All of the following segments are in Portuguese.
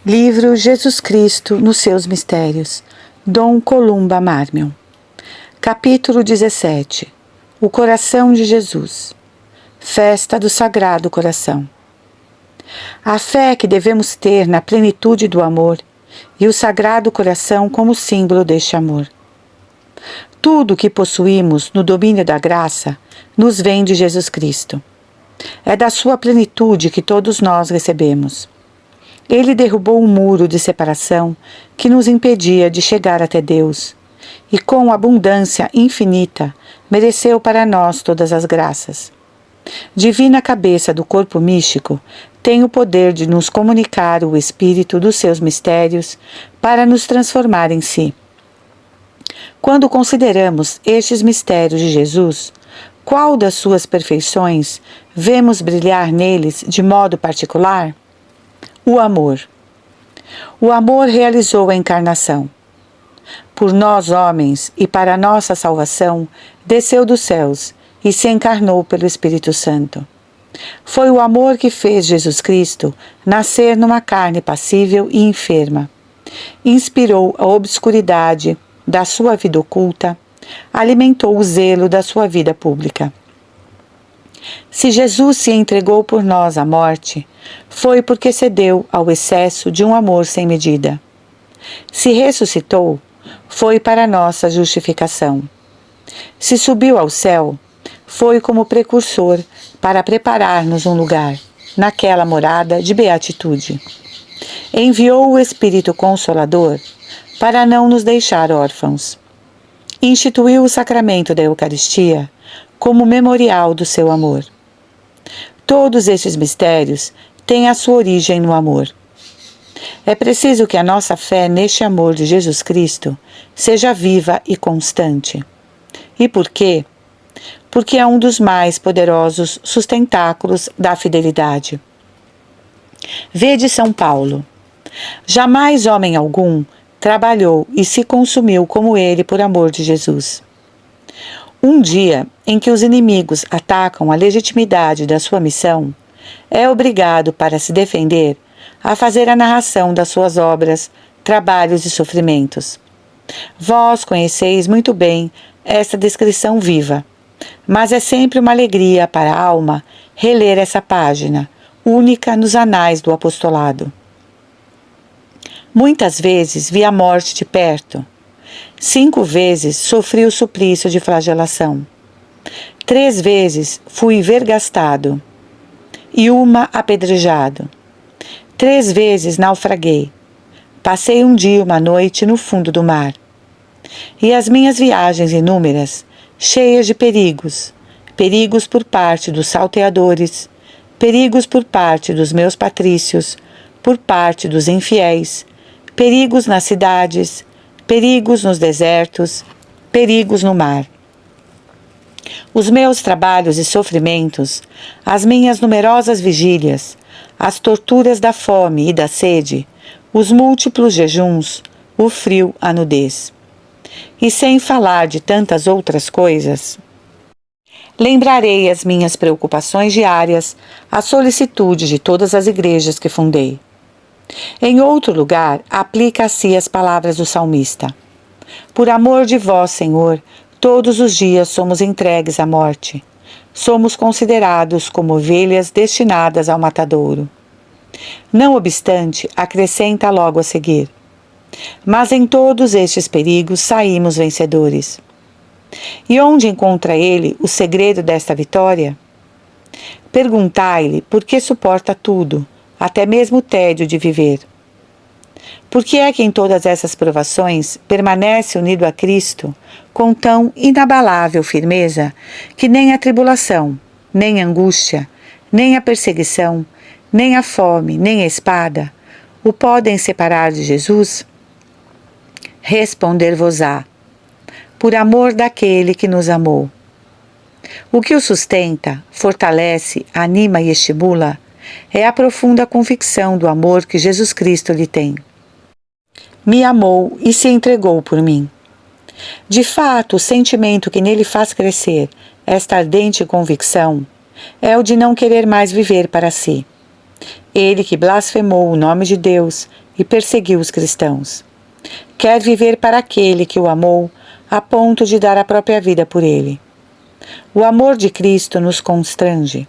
Livro Jesus Cristo nos seus mistérios, Dom Columba Marmion. Capítulo 17. O coração de Jesus. Festa do Sagrado Coração. A fé que devemos ter na plenitude do amor e o Sagrado Coração como símbolo deste amor. Tudo o que possuímos no domínio da graça nos vem de Jesus Cristo. É da sua plenitude que todos nós recebemos. Ele derrubou um muro de separação que nos impedia de chegar até Deus, e com abundância infinita mereceu para nós todas as graças. Divina cabeça do corpo místico, tem o poder de nos comunicar o espírito dos seus mistérios para nos transformar em si. Quando consideramos estes mistérios de Jesus, qual das suas perfeições vemos brilhar neles de modo particular? O amor. O amor realizou a encarnação. Por nós homens e para nossa salvação, desceu dos céus e se encarnou pelo Espírito Santo. Foi o amor que fez Jesus Cristo nascer numa carne passível e enferma. Inspirou a obscuridade da sua vida oculta, alimentou o zelo da sua vida pública. Se Jesus se entregou por nós à morte, foi porque cedeu ao excesso de um amor sem medida. Se ressuscitou, foi para nossa justificação. Se subiu ao céu, foi como precursor para preparar-nos um lugar, naquela morada de beatitude. Enviou o Espírito Consolador para não nos deixar órfãos. Instituiu o sacramento da Eucaristia como memorial do seu amor. Todos estes mistérios têm a sua origem no amor. É preciso que a nossa fé neste amor de Jesus Cristo seja viva e constante. E por quê? Porque é um dos mais poderosos sustentáculos da fidelidade. Vede São Paulo. Jamais homem algum trabalhou e se consumiu como ele por amor de Jesus. Um dia em que os inimigos atacam a legitimidade da sua missão, é obrigado, para se defender, a fazer a narração das suas obras, trabalhos e sofrimentos. Vós conheceis muito bem esta descrição viva, mas é sempre uma alegria para a alma reler essa página, única nos anais do apostolado. Muitas vezes vi a morte de perto. 5 vezes sofri o suplício de flagelação. 3 vezes fui vergastado e uma apedrejado. 3 vezes naufraguei. Passei um dia e uma noite no fundo do mar. E as minhas viagens inúmeras, cheias de perigos, perigos por parte dos salteadores, perigos por parte dos meus patrícios, por parte dos infiéis, perigos nas cidades, perigos nos desertos, perigos no mar. Os meus trabalhos e sofrimentos, as minhas numerosas vigílias, as torturas da fome e da sede, os múltiplos jejuns, o frio, a nudez. E sem falar de tantas outras coisas, lembrarei as minhas preocupações diárias, a solicitude de todas as igrejas que fundei. Em outro lugar, aplica a si as palavras do salmista. Por amor de vós, Senhor, todos os dias somos entregues à morte. Somos considerados como ovelhas destinadas ao matadouro. Não obstante, acrescenta logo a seguir. Mas em todos estes perigos saímos vencedores. E onde encontra ele o segredo desta vitória? Perguntai-lhe por que suporta tudo, até mesmo o tédio de viver. Por que é que em todas essas provações permanece unido a Cristo com tão inabalável firmeza que nem a tribulação, nem a angústia, nem a perseguição, nem a fome, nem a espada o podem separar de Jesus? Responder-vos-á: por amor daquele que nos amou. O que o sustenta, fortalece, anima e estimula é a profunda convicção do amor que Jesus Cristo lhe tem. Me amou e se entregou por mim. De fato, o sentimento que nele faz crescer esta ardente convicção é o de não querer mais viver para si. ele que blasfemou o nome de Deus e perseguiu os cristãos. Quer viver para aquele que o amou a ponto de dar a própria vida por ele. O amor de Cristo nos constrange.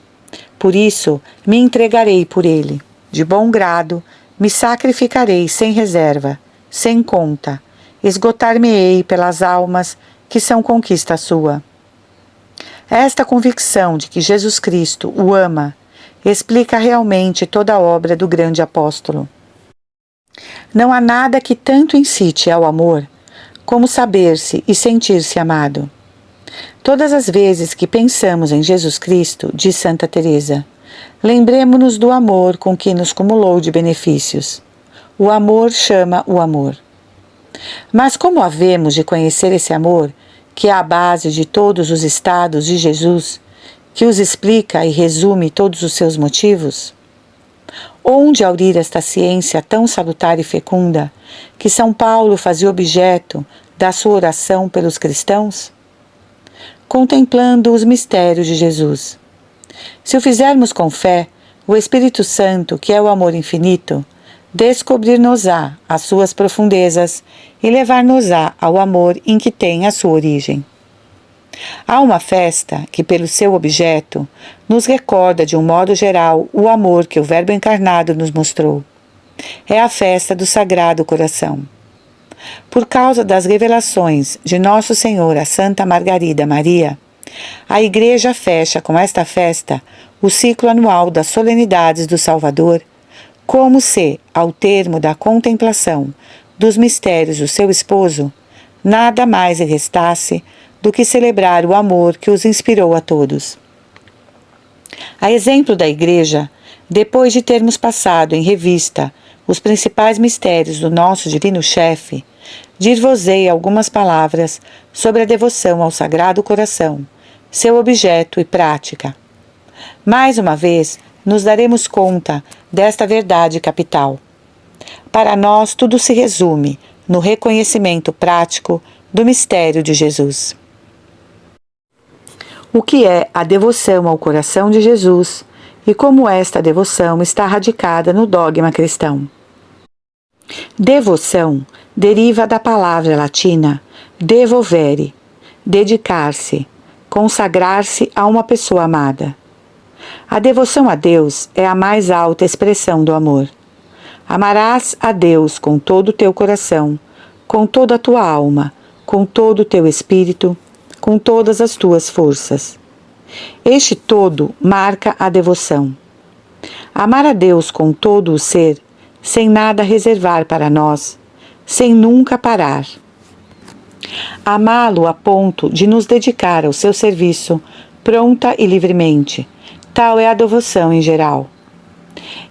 Por isso, me entregarei por ele. De bom grado, me sacrificarei sem reserva, sem conta. Esgotar-me-ei pelas almas que são conquista sua. Esta convicção de que Jesus Cristo o ama explica realmente toda a obra do grande apóstolo. Não há nada que tanto incite ao amor como saber-se e sentir-se amado. Todas as vezes que pensamos em Jesus Cristo, diz Santa Teresa, lembremo-nos do amor com que nos cumulou de benefícios. O amor chama o amor. Mas como havemos de conhecer esse amor, que é a base de todos os estados de Jesus, que os explica e resume todos os seus motivos? Onde aurir esta ciência tão salutar e fecunda, que São Paulo fazia objeto da sua oração pelos cristãos? Contemplando os mistérios de Jesus. Se o fizermos com fé, o Espírito Santo, que é o amor infinito, descobrir-nos-á as suas profundezas e levar-nos-á ao amor em que tem a sua origem. Há uma festa que, pelo seu objeto, nos recorda de um modo geral o amor que o Verbo encarnado nos mostrou. É a festa do Sagrado Coração. Por causa das revelações de Nosso Senhor a Santa Margarida Maria, a Igreja fecha com esta festa o ciclo anual das solenidades do Salvador, como se, ao termo da contemplação dos mistérios do seu esposo, nada mais lhe restasse do que celebrar o amor que os inspirou a todos. A exemplo da Igreja, depois de termos passado em revista os principais mistérios do nosso Divino Chefe, dir-vos-ei algumas palavras sobre a devoção ao Sagrado Coração, seu objeto e prática. Mais uma vez, nos daremos conta desta verdade capital. Para nós, tudo se resume no reconhecimento prático do mistério de Jesus. O que é a devoção ao coração de Jesus e como esta devoção está radicada no dogma cristão. Devoção deriva da palavra latina devolvere, dedicar-se, consagrar-se a uma pessoa amada. A devoção a Deus é a mais alta expressão do amor. Amarás a Deus com todo o teu coração, com toda a tua alma, com todo o teu espírito, com todas as tuas forças. Este todo marca a devoção. Amar a Deus com todo o ser, sem nada reservar para nós, sem nunca parar. Amá-lo a ponto de nos dedicar ao seu serviço, pronta e livremente. Tal é a devoção em geral.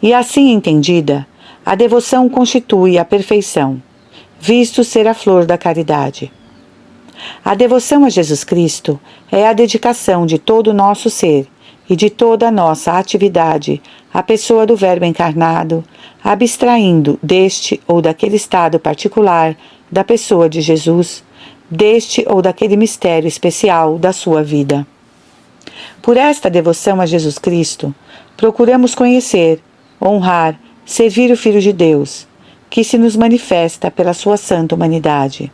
E assim entendida, a devoção constitui a perfeição, visto ser a flor da caridade. A devoção a Jesus Cristo é a dedicação de todo o nosso ser e de toda a nossa atividade à pessoa do Verbo encarnado, abstraindo deste ou daquele estado particular da pessoa de Jesus, deste ou daquele mistério especial da sua vida. Por esta devoção a Jesus Cristo, procuramos conhecer, honrar, servir o Filho de Deus, que se nos manifesta pela sua santa humanidade.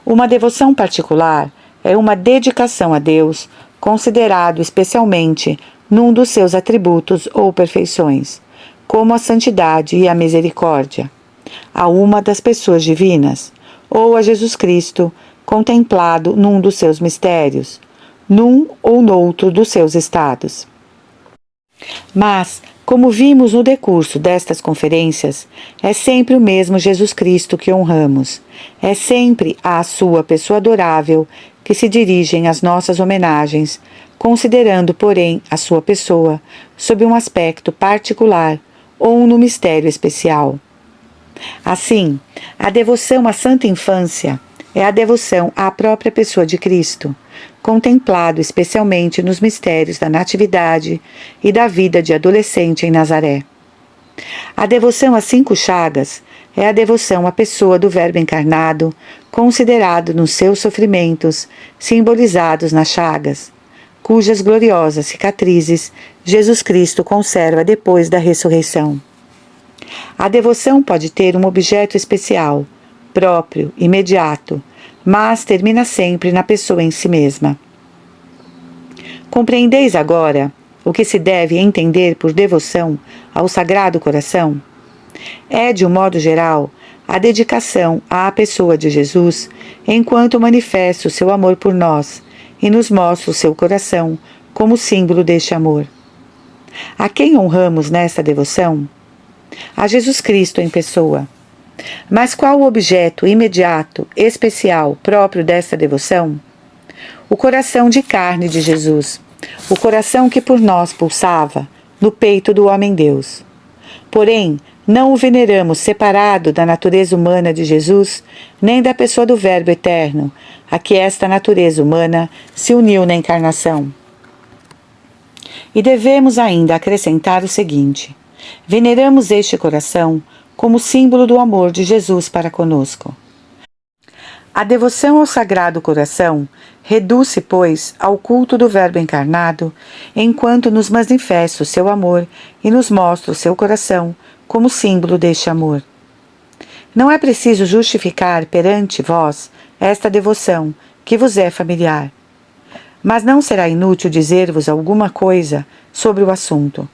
Uma devoção particular é uma dedicação a Deus, considerado especialmente num dos seus atributos ou perfeições, como a santidade e a misericórdia, a uma das pessoas divinas, ou a Jesus Cristo, contemplado num dos seus mistérios, num ou noutro dos seus estados. Mas, como vimos no decurso destas conferências, é sempre o mesmo Jesus Cristo que honramos, é sempre à sua pessoa adorável que se dirigem as nossas homenagens, considerando, porém, a sua pessoa sob um aspecto particular ou no mistério especial. Assim, a devoção à Santa Infância é a devoção à própria pessoa de Cristo, contemplado especialmente nos mistérios da Natividade e da vida de adolescente em Nazaré. A devoção às 5 chagas é a devoção à pessoa do Verbo encarnado, considerado nos seus sofrimentos, simbolizados nas chagas, cujas gloriosas cicatrizes Jesus Cristo conserva depois da ressurreição. A devoção pode ter um objeto especial, próprio, imediato, mas termina sempre na pessoa em si mesma. Compreendeis agora o que se deve entender por devoção ao Sagrado Coração? É, de um modo geral, a dedicação à pessoa de Jesus, enquanto manifesta o seu amor por nós e nos mostra o seu coração como símbolo deste amor. A quem honramos nesta devoção? A Jesus Cristo em pessoa. Mas qual o objeto imediato, especial, próprio desta devoção? O coração de carne de Jesus, o coração que por nós pulsava no peito do homem-Deus. Porém, não o veneramos separado da natureza humana de Jesus, nem da pessoa do Verbo eterno, a que esta natureza humana se uniu na encarnação. E devemos ainda acrescentar o seguinte: veneramos este coração como símbolo do amor de Jesus para conosco. A devoção ao Sagrado Coração reduz-se, pois, ao culto do Verbo encarnado, enquanto nos manifesta o seu amor e nos mostra o seu coração como símbolo deste amor. Não é preciso justificar perante vós esta devoção, que vos é familiar. Mas não será inútil dizer-vos alguma coisa sobre o assunto.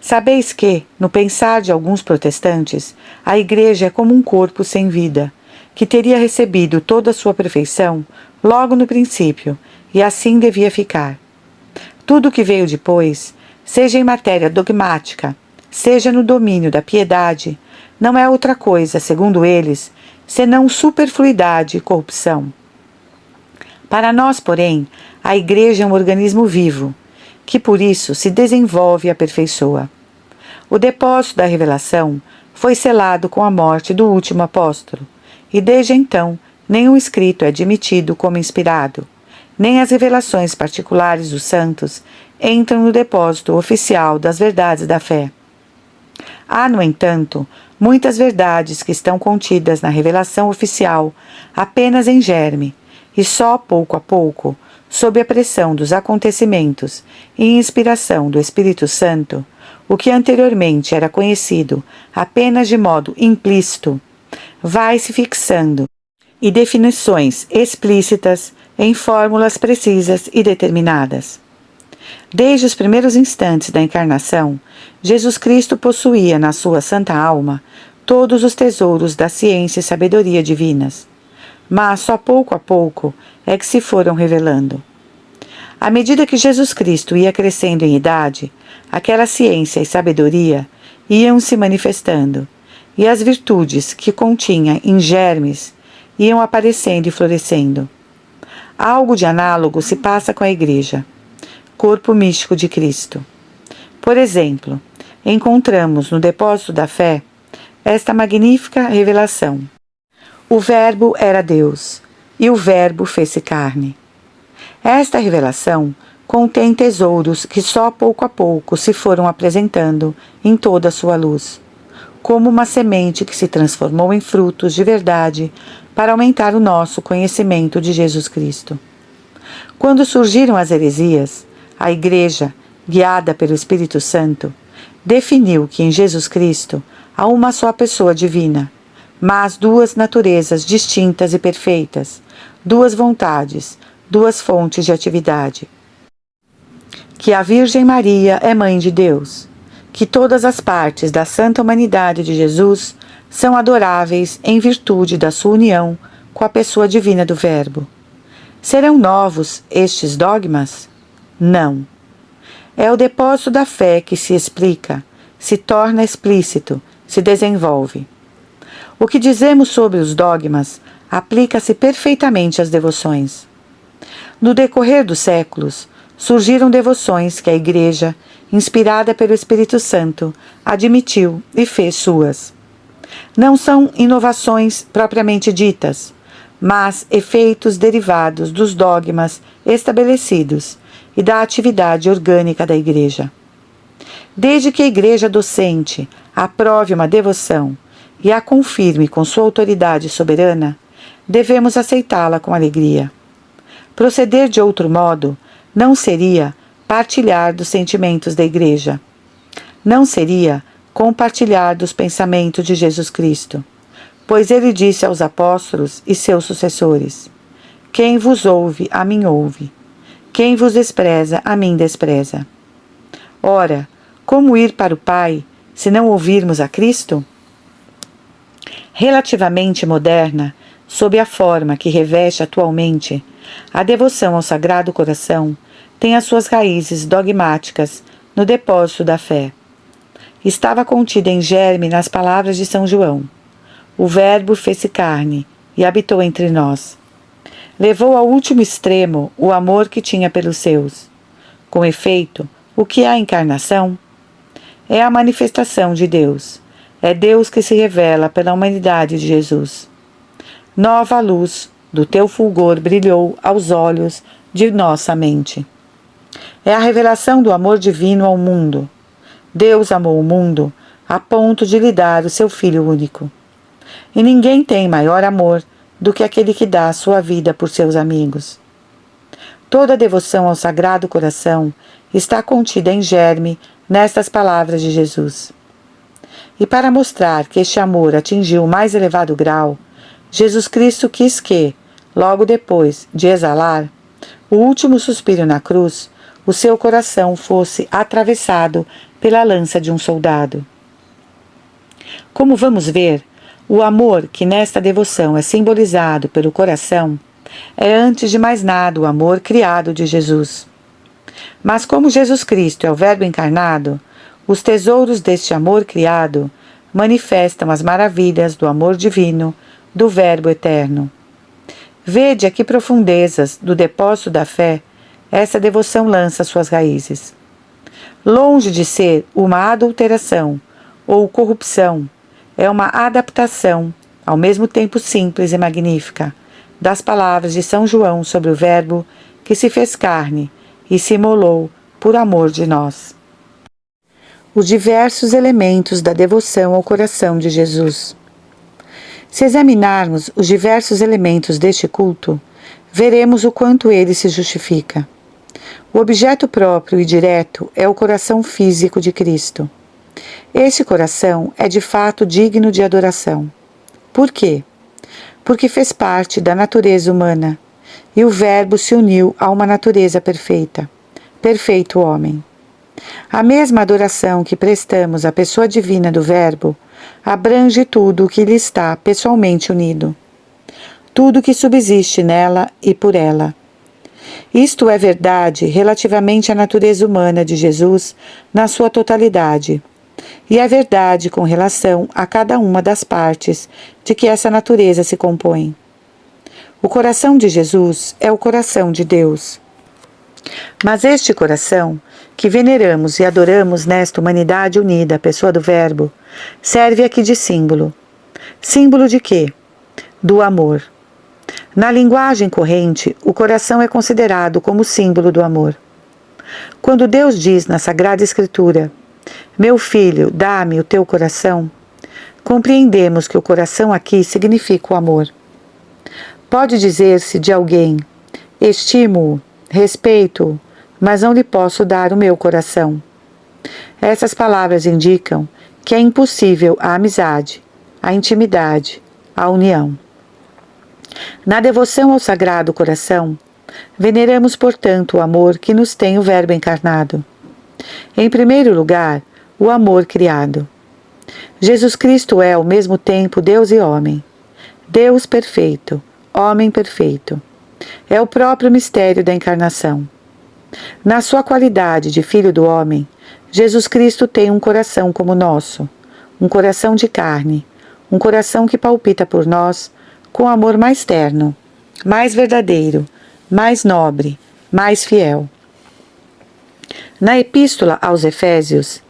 Sabeis que, no pensar de alguns protestantes, a Igreja é como um corpo sem vida, que teria recebido toda a sua perfeição logo no princípio, e assim devia ficar. Tudo o que veio depois, seja em matéria dogmática, seja no domínio da piedade, não é outra coisa, segundo eles, senão superfluidade e corrupção. Para nós, porém, a Igreja é um organismo vivo, que por isso se desenvolve e aperfeiçoa. O depósito da revelação foi selado com a morte do último apóstolo, e desde então nenhum escrito é admitido como inspirado, nem as revelações particulares dos santos entram no depósito oficial das verdades da fé. Há, no entanto, muitas verdades que estão contidas na revelação oficial apenas em germe, e só pouco a pouco, sob a pressão dos acontecimentos e inspiração do Espírito Santo, o que anteriormente era conhecido apenas de modo implícito, vai se fixando, e definições explícitas em fórmulas precisas e determinadas. Desde os primeiros instantes da encarnação, Jesus Cristo possuía na sua santa alma todos os tesouros da ciência e sabedoria divinas, mas só pouco a pouco é que se foram revelando. À medida que Jesus Cristo ia crescendo em idade, aquela ciência e sabedoria iam se manifestando, e as virtudes que continha em germes iam aparecendo e florescendo. Algo de análogo se passa com a Igreja, corpo místico de Cristo. Por exemplo, encontramos no depósito da fé esta magnífica revelação: o Verbo era Deus, e o Verbo fez-se carne. Esta revelação contém tesouros que só pouco a pouco se foram apresentando em toda a sua luz, como uma semente que se transformou em frutos de verdade para aumentar o nosso conhecimento de Jesus Cristo. Quando surgiram as heresias, a Igreja, guiada pelo Espírito Santo, definiu que em Jesus Cristo há uma só pessoa divina, mas duas naturezas distintas e perfeitas, duas vontades, duas fontes de atividade. Que a Virgem Maria é Mãe de Deus, que todas as partes da santa humanidade de Jesus são adoráveis em virtude da sua união com a pessoa divina do Verbo. Serão novos estes dogmas? Não. É o depósito da fé que se explica, se torna explícito, se desenvolve. O que dizemos sobre os dogmas aplica-se perfeitamente às devoções. No decorrer dos séculos, surgiram devoções que a Igreja, inspirada pelo Espírito Santo, admitiu e fez suas. Não são inovações propriamente ditas, mas efeitos derivados dos dogmas estabelecidos e da atividade orgânica da Igreja. Desde que a Igreja docente aprove uma devoção e a confirme com sua autoridade soberana, devemos aceitá-la com alegria. Proceder de outro modo não seria partilhar dos sentimentos da Igreja. Não seria compartilhar dos pensamentos de Jesus Cristo, pois ele disse aos apóstolos e seus sucessores: quem vos ouve, a mim ouve. Quem vos despreza, a mim despreza. Ora, como ir para o Pai, se não ouvirmos a Cristo? Relativamente moderna, sob a forma que reveste atualmente, a devoção ao Sagrado Coração tem as suas raízes dogmáticas no depósito da fé. Estava contida em germe nas palavras de São João: o Verbo fez-se carne e habitou entre nós. Levou ao último extremo o amor que tinha pelos seus. Com efeito, o que é a encarnação? É a manifestação de Deus. É Deus que se revela pela humanidade de Jesus. Nova luz do teu fulgor brilhou aos olhos de nossa mente. É a revelação do amor divino ao mundo. Deus amou o mundo a ponto de lhe dar o seu Filho único. E ninguém tem maior amor do que aquele que dá a sua vida por seus amigos. Toda a devoção ao Sagrado Coração está contida em germe nestas palavras de Jesus. E para mostrar que este amor atingiu o mais elevado grau, Jesus Cristo quis que, logo depois de exalar o último suspiro na cruz, o seu coração fosse atravessado pela lança de um soldado. Como vamos ver, o amor que nesta devoção é simbolizado pelo coração é, antes de mais nada, o amor criado de Jesus. Mas como Jesus Cristo é o Verbo encarnado, os tesouros deste amor criado manifestam as maravilhas do amor divino do Verbo eterno. Vede a que profundezas do depósito da fé essa devoção lança suas raízes. Longe de ser uma adulteração ou corrupção, é uma adaptação, ao mesmo tempo simples e magnífica, das palavras de São João sobre o Verbo que se fez carne e se imolou por amor de nós. Os diversos elementos da devoção ao coração de Jesus. Se examinarmos os diversos elementos deste culto, veremos o quanto ele se justifica. O objeto próprio e direto é o coração físico de Cristo. Esse coração é de fato digno de adoração. Por quê? Porque fez parte da natureza humana, e o Verbo se uniu a uma natureza perfeita, perfeito homem. A mesma adoração que prestamos à pessoa divina do Verbo abrange tudo o que lhe está pessoalmente unido, tudo que subsiste nela e por ela. Isto é verdade relativamente à natureza humana de Jesus na sua totalidade, e é verdade com relação a cada uma das partes de que essa natureza se compõe. O coração de Jesus é o coração de Deus. Mas este coração, que veneramos e adoramos nesta humanidade unida à pessoa do Verbo, serve aqui de símbolo. Símbolo de quê? Do amor. Na linguagem corrente, o coração é considerado como símbolo do amor. Quando Deus diz na Sagrada Escritura: meu filho, dá-me o teu coração, compreendemos que o coração aqui significa o amor. Pode dizer-se de alguém: estimo-o, respeito-o, mas não lhe posso dar o meu coração. Essas palavras indicam que é impossível a amizade, a intimidade, a união. Na devoção ao Sagrado Coração, veneramos, portanto, o amor que nos tem o Verbo encarnado. Em primeiro lugar, o amor criado. Jesus Cristo é, ao mesmo tempo, Deus e homem. Deus perfeito, homem perfeito. É o próprio mistério da encarnação. Na sua qualidade de Filho do homem, Jesus Cristo tem um coração como o nosso, um coração de carne, um coração que palpita por nós com amor mais terno, mais verdadeiro, mais nobre, mais fiel. Na Epístola aos Efésios,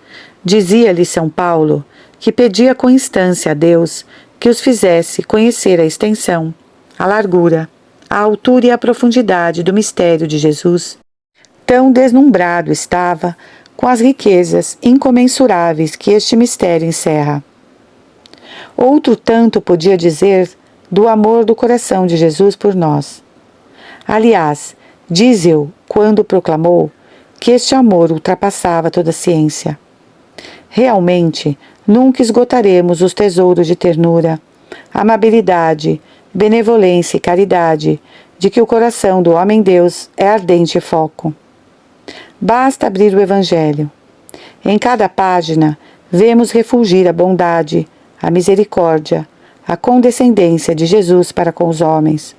dizia-lhe São Paulo que pedia com instância a Deus que os fizesse conhecer a extensão, a largura, a altura e a profundidade do mistério de Jesus. Tão deslumbrado estava com as riquezas incomensuráveis que este mistério encerra. Outro tanto podia dizer do amor do coração de Jesus por nós. Aliás, Diz-eu, quando proclamou que este amor ultrapassava toda ciência. Realmente, nunca esgotaremos os tesouros de ternura, amabilidade, benevolência e caridade de que o coração do homem-Deus é ardente foco. Basta abrir o Evangelho. Em cada página, vemos refulgir a bondade, a misericórdia, a condescendência de Jesus para com os homens.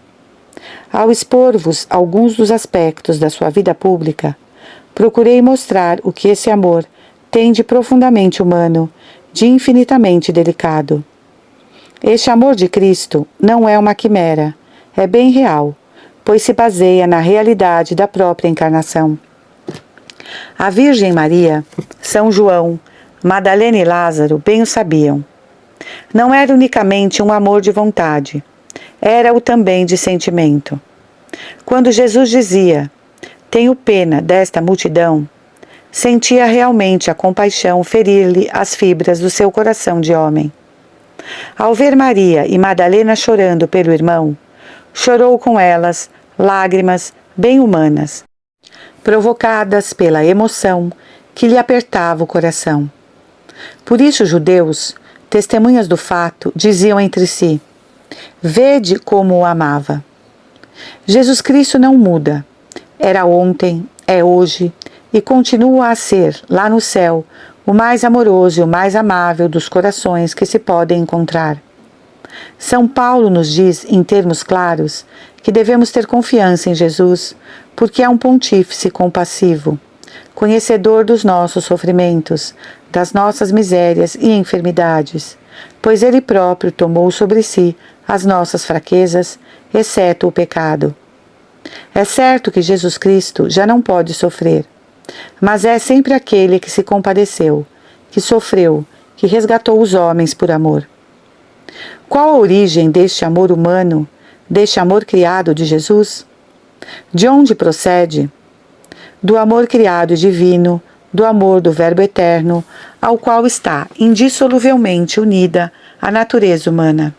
Ao expor-vos alguns dos aspectos da sua vida pública, procurei mostrar o que esse amor tem de profundamente humano, de infinitamente delicado. Este amor de Cristo não é uma quimera, é bem real, pois se baseia na realidade da própria encarnação. A Virgem Maria, São João, Madalena e Lázaro bem o sabiam. Não era unicamente um amor de vontade, era-o também de sentimento. Quando Jesus dizia: "Tenho pena desta multidão", sentia realmente a compaixão ferir-lhe as fibras do seu coração de homem. Ao ver Maria e Madalena chorando pelo irmão, chorou com elas lágrimas bem humanas, provocadas pela emoção que lhe apertava o coração. Por isso os judeus, testemunhas do fato, diziam entre si: "Vede como o amava". Jesus Cristo não muda. Era ontem, é hoje e continua a ser, lá no céu, o mais amoroso e o mais amável dos corações que se podem encontrar. São Paulo nos diz, em termos claros, que devemos ter confiança em Jesus, porque é um pontífice compassivo, conhecedor dos nossos sofrimentos, das nossas misérias e enfermidades, pois ele próprio tomou sobre si as nossas fraquezas, exceto o pecado. É certo que Jesus Cristo já não pode sofrer, mas é sempre aquele que se compadeceu, que sofreu, que resgatou os homens por amor. Qual a origem deste amor humano, deste amor criado de Jesus? De onde procede? Do amor criado e divino, do amor do Verbo eterno, ao qual está indissoluvelmente unida a natureza humana.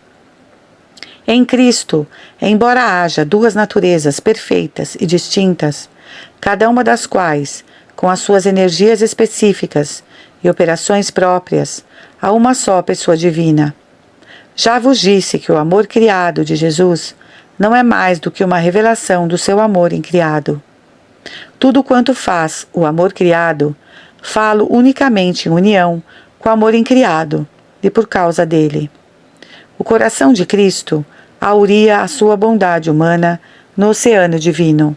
Em Cristo, embora haja duas naturezas perfeitas e distintas, cada uma das quais, com as suas energias específicas e operações próprias, há uma só pessoa divina. Já vos disse que o amor criado de Jesus não é mais do que uma revelação do seu amor incriado. Tudo quanto faz o amor criado, falo unicamente em união com o amor incriado e por causa dele. O coração de Cristo hauria a sua bondade humana no oceano divino.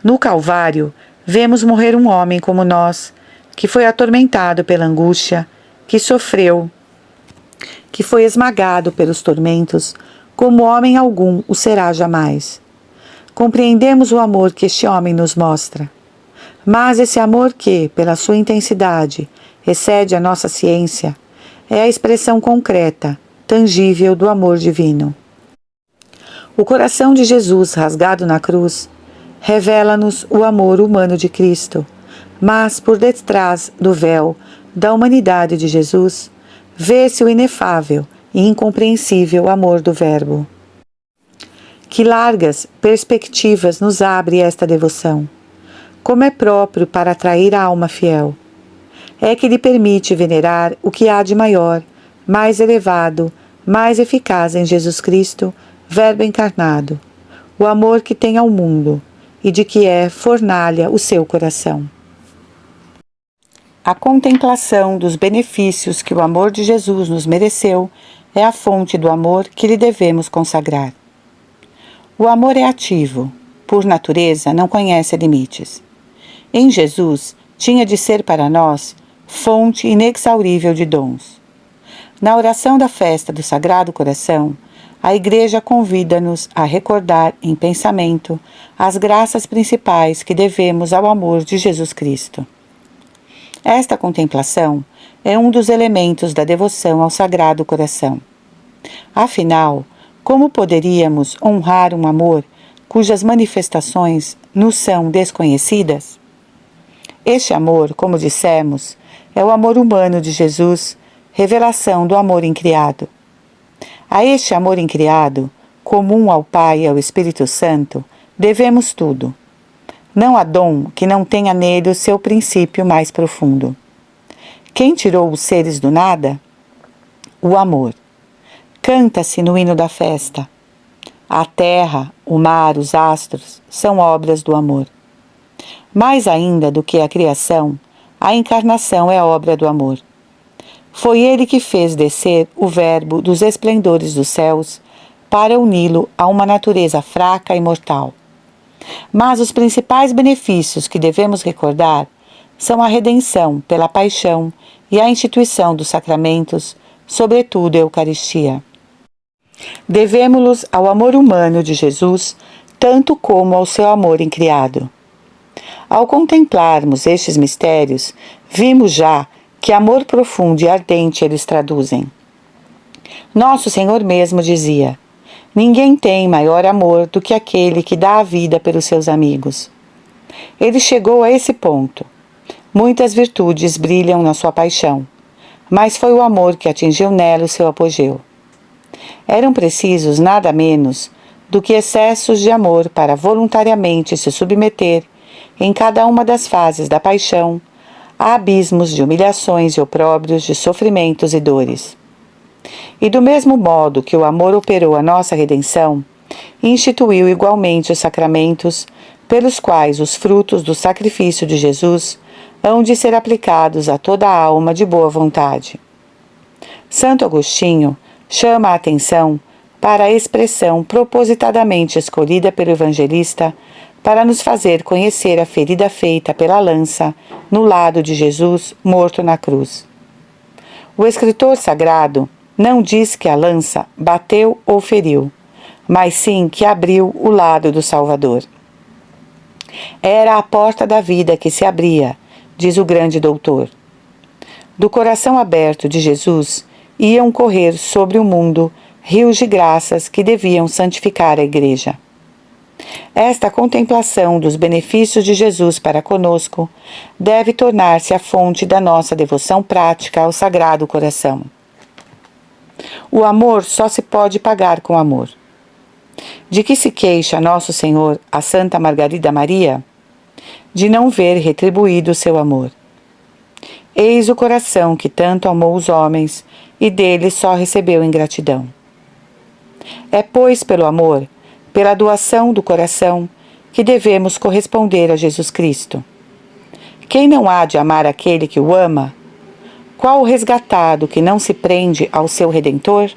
No Calvário, vemos morrer um homem como nós, que foi atormentado pela angústia, que sofreu, que foi esmagado pelos tormentos, como homem algum o será jamais. Compreendemos o amor que este homem nos mostra. Mas esse amor que, pela sua intensidade, excede a nossa ciência, é a expressão concreta, tangível do amor divino. O coração de Jesus rasgado na cruz revela-nos o amor humano de Cristo, mas por detrás do véu da humanidade de Jesus, vê-se o inefável e incompreensível amor do Verbo. Que largas perspectivas nos abre esta devoção! Como é próprio para atrair a alma fiel! É que lhe permite venerar o que há de maior, mais elevado, mais eficaz em Jesus Cristo, Verbo encarnado, o amor que tem ao mundo e de que é fornalha o seu coração. A contemplação dos benefícios que o amor de Jesus nos mereceu é a fonte do amor que lhe devemos consagrar. O amor é ativo, por natureza não conhece limites. Em Jesus, tinha de ser para nós fonte inexaurível de dons. Na oração da festa do Sagrado Coração, a Igreja convida-nos a recordar em pensamento as graças principais que devemos ao amor de Jesus Cristo. Esta contemplação é um dos elementos da devoção ao Sagrado Coração. Afinal, como poderíamos honrar um amor cujas manifestações nos são desconhecidas? Este amor, como dissemos, é o amor humano de Jesus, revelação do amor incriado. A este amor incriado, comum ao Pai e ao Espírito Santo, devemos tudo. Não há dom que não tenha nele o seu princípio mais profundo. Quem tirou os seres do nada? O amor. Canta-se no hino da festa. A terra, o mar, os astros são obras do amor. Mais ainda do que a criação, a encarnação é obra do amor. Foi ele que fez descer o Verbo dos esplendores dos céus para uni-lo a uma natureza fraca e mortal. Mas os principais benefícios que devemos recordar são a redenção pela paixão e a instituição dos sacramentos, sobretudo a Eucaristia. Devemo-los ao amor humano de Jesus, tanto como ao seu amor incriado. Ao contemplarmos estes mistérios, vimos já que amor profundo e ardente eles traduzem. Nosso Senhor mesmo dizia: ninguém tem maior amor do que aquele que dá a vida pelos seus amigos. Ele chegou a esse ponto. Muitas virtudes brilham na sua paixão, mas foi o amor que atingiu nela o seu apogeu. Eram precisos nada menos do que excessos de amor para voluntariamente se submeter, em cada uma das fases da paixão, a abismos de humilhações e opróbrios, de sofrimentos e dores. E do mesmo modo que o amor operou a nossa redenção, instituiu igualmente os sacramentos, pelos quais os frutos do sacrifício de Jesus hão de ser aplicados a toda a alma de boa vontade. Santo Agostinho chama a atenção para a expressão propositadamente escolhida pelo evangelista para nos fazer conhecer a ferida feita pela lança no lado de Jesus morto na cruz. O escritor sagrado não diz que a lança bateu ou feriu, mas sim que abriu o lado do Salvador. Era a porta da vida que se abria, diz o grande doutor. Do coração aberto de Jesus iam correr sobre o mundo rios de graças que deviam santificar a Igreja. Esta contemplação dos benefícios de Jesus para conosco deve tornar-se a fonte da nossa devoção prática ao Sagrado Coração. O amor só se pode pagar com amor. De que se queixa Nosso Senhor a Santa Margarida Maria? De não ver retribuído o seu amor. Eis o coração que tanto amou os homens e dele só recebeu ingratidão. É, pois, pelo amor, pela doação do coração, que devemos corresponder a Jesus Cristo. Quem não há de amar aquele que o ama? Qual o resgatado que não se prende ao seu Redentor?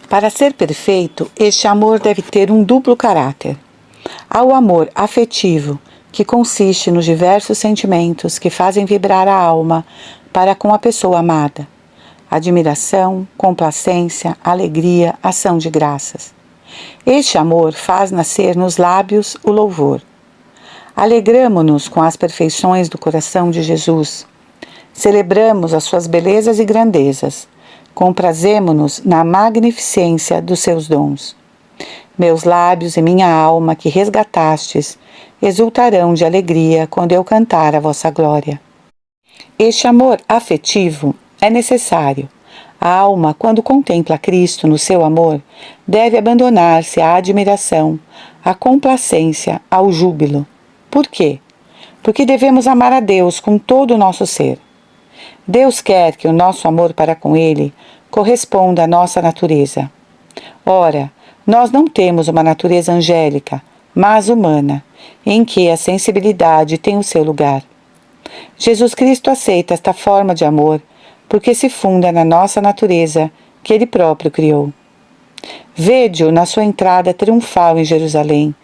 Para ser perfeito, este amor deve ter um duplo caráter. Há o amor afetivo, que consiste nos diversos sentimentos que fazem vibrar a alma para com a pessoa amada. Admiração, complacência, alegria, ação de graças. Este amor faz nascer nos lábios o louvor. Alegramo-nos com as perfeições do coração de Jesus. Celebramos as suas belezas e grandezas. Comprazemo-nos na magnificência dos seus dons. Meus lábios e minha alma que resgatastes exultarão de alegria quando eu cantar a vossa glória. Este amor afetivo é necessário. A alma, quando contempla Cristo no seu amor, deve abandonar-se à admiração, à complacência, ao júbilo. Por quê? Porque devemos amar a Deus com todo o nosso ser. Deus quer que o nosso amor para com Ele corresponda à nossa natureza. Ora, nós não temos uma natureza angélica, mas humana, em que a sensibilidade tem o seu lugar. Jesus Cristo aceita esta forma de amor porque se funda na nossa natureza que Ele próprio criou. Vede-o na sua entrada triunfal em Jerusalém,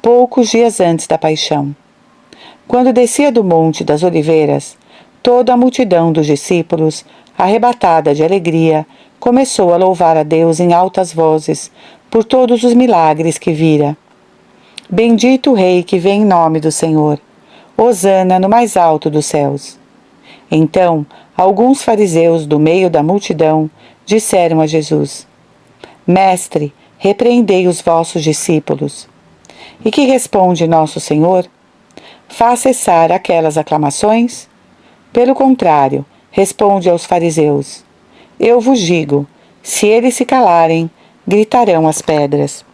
poucos dias antes da paixão. Quando descia do Monte das Oliveiras, toda a multidão dos discípulos, arrebatada de alegria, começou a louvar a Deus em altas vozes por todos os milagres que vira. Bendito o Rei que vem em nome do Senhor. Hosana no mais alto dos céus. Então, alguns fariseus do meio da multidão disseram a Jesus: Mestre, repreendei os vossos discípulos. E que responde nosso Senhor? Faz cessar aquelas aclamações? Pelo contrário, responde aos fariseus: Eu vos digo, se eles se calarem, gritarão as pedras.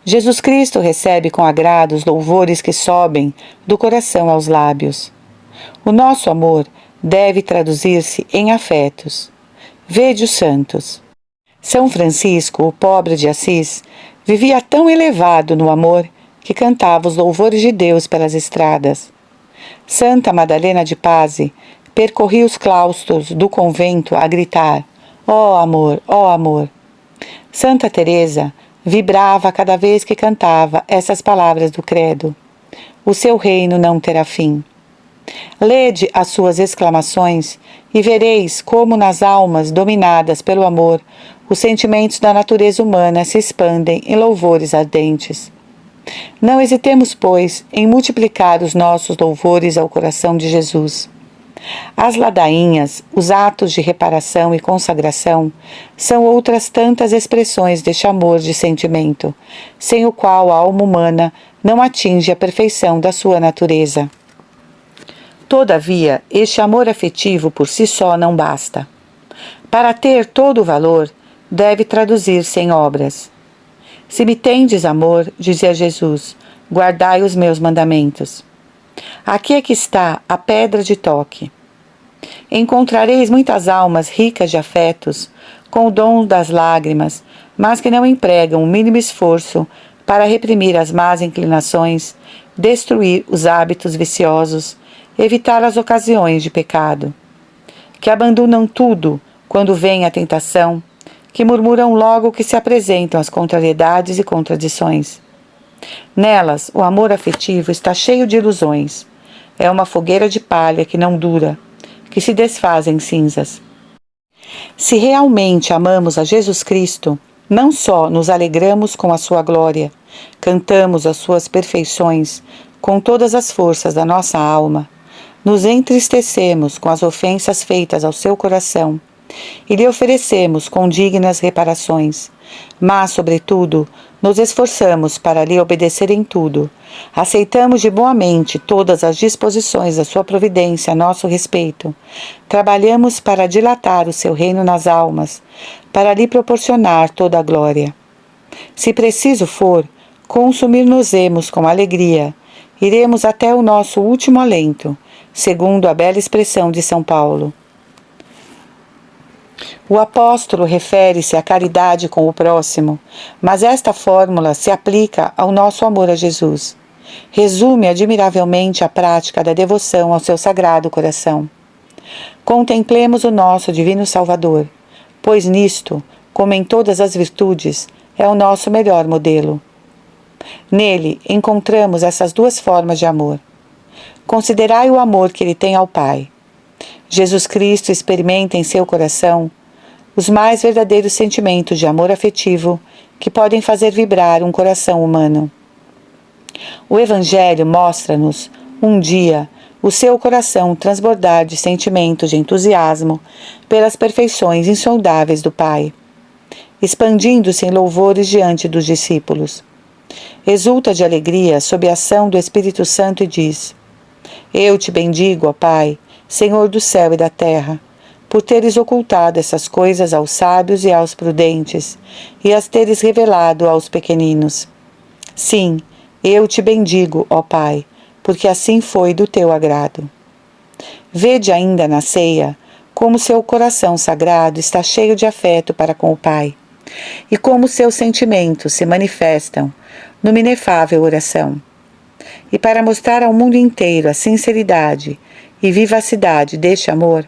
Jesus Cristo recebe com agrado os louvores que sobem do coração aos lábios. O nosso amor deve traduzir-se em afetos. Vede os santos. São Francisco, o pobre de Assis, vivia tão elevado no amor que cantava os louvores de Deus pelas estradas. Santa Madalena de Pazzi percorria os claustros do convento a gritar: ó amor, ó amor! Santa Teresa vibrava cada vez que cantava essas palavras do credo: o seu reino não terá fim. Lede as suas exclamações e vereis como nas almas dominadas pelo amor os sentimentos da natureza humana se expandem em louvores ardentes. Não hesitemos, pois, em multiplicar os nossos louvores ao coração de Jesus. As ladainhas, os atos de reparação e consagração, são outras tantas expressões deste amor de sentimento, sem o qual a alma humana não atinge a perfeição da sua natureza. Todavia, este amor afetivo por si só não basta. Para ter todo o valor, deve traduzir-se em obras. Se me tendes amor, dizia Jesus, guardai os meus mandamentos. Aqui é que está a pedra de toque. Encontrareis muitas almas ricas de afetos, com o dom das lágrimas, mas que não empregam o mínimo esforço para reprimir as más inclinações, destruir os hábitos viciosos, evitar as ocasiões de pecado. Que abandonam tudo quando vem a tentação, que murmuram logo que se apresentam as contrariedades e contradições. Nelas, o amor afetivo está cheio de ilusões. É uma fogueira de palha que não dura, que se desfaz em cinzas. Se realmente amamos a Jesus Cristo, não só nos alegramos com a sua glória, cantamos as suas perfeições com todas as forças da nossa alma, nos entristecemos com as ofensas feitas ao seu coração e lhe oferecemos condignas reparações, mas, sobretudo, nos esforçamos para lhe obedecer em tudo, aceitamos de boa mente todas as disposições da sua providência a nosso respeito, trabalhamos para dilatar o seu reino nas almas, para lhe proporcionar toda a glória. Se preciso for, consumir-nos-emos com alegria, iremos até o nosso último alento, segundo a bela expressão de São Paulo. O apóstolo refere-se à caridade com o próximo, mas esta fórmula se aplica ao nosso amor a Jesus. Resume admiravelmente a prática da devoção ao seu sagrado coração. Contemplemos o nosso divino Salvador, pois nisto, como em todas as virtudes, é o nosso melhor modelo. Nele encontramos essas duas formas de amor. Considerai o amor que ele tem ao Pai. Jesus Cristo experimenta em seu coração os mais verdadeiros sentimentos de amor afetivo que podem fazer vibrar um coração humano. O Evangelho mostra-nos, um dia, o seu coração transbordar de sentimentos de entusiasmo pelas perfeições insondáveis do Pai, expandindo-se em louvores diante dos discípulos. Exulta de alegria sob a ação do Espírito Santo e diz: eu te bendigo, ó Pai, Senhor do céu e da terra, por teres ocultado essas coisas aos sábios e aos prudentes, e as teres revelado aos pequeninos. Sim, eu te bendigo, ó Pai, porque assim foi do teu agrado. Vede ainda na ceia como seu coração sagrado está cheio de afeto para com o Pai, e como seus sentimentos se manifestam numa inefável oração. E para mostrar ao mundo inteiro a sinceridade e vivacidade deste amor,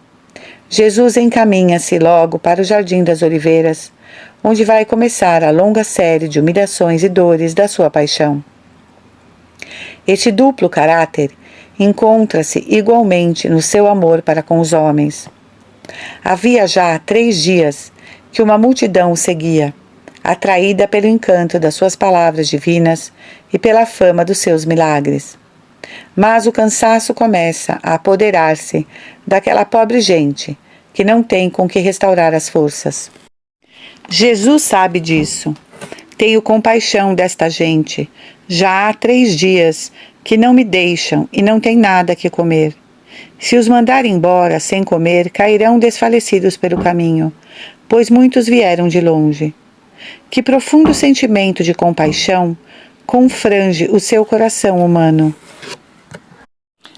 Jesus encaminha-se logo para o Jardim das Oliveiras, onde vai começar a longa série de humilhações e dores da sua paixão. Este duplo caráter encontra-se igualmente no seu amor para com os homens. Havia já 3 dias que uma multidão o seguia, atraída pelo encanto das suas palavras divinas e pela fama dos seus milagres. Mas o cansaço começa a apoderar-se daquela pobre gente que não tem com que restaurar as forças. Jesus sabe disso. Tenho compaixão desta gente. Já há 3 dias que não me deixam e não têm nada que comer. Se os mandar embora sem comer, cairão desfalecidos pelo caminho, pois muitos vieram de longe. que profundo sentimento de compaixão confrange o seu coração humano.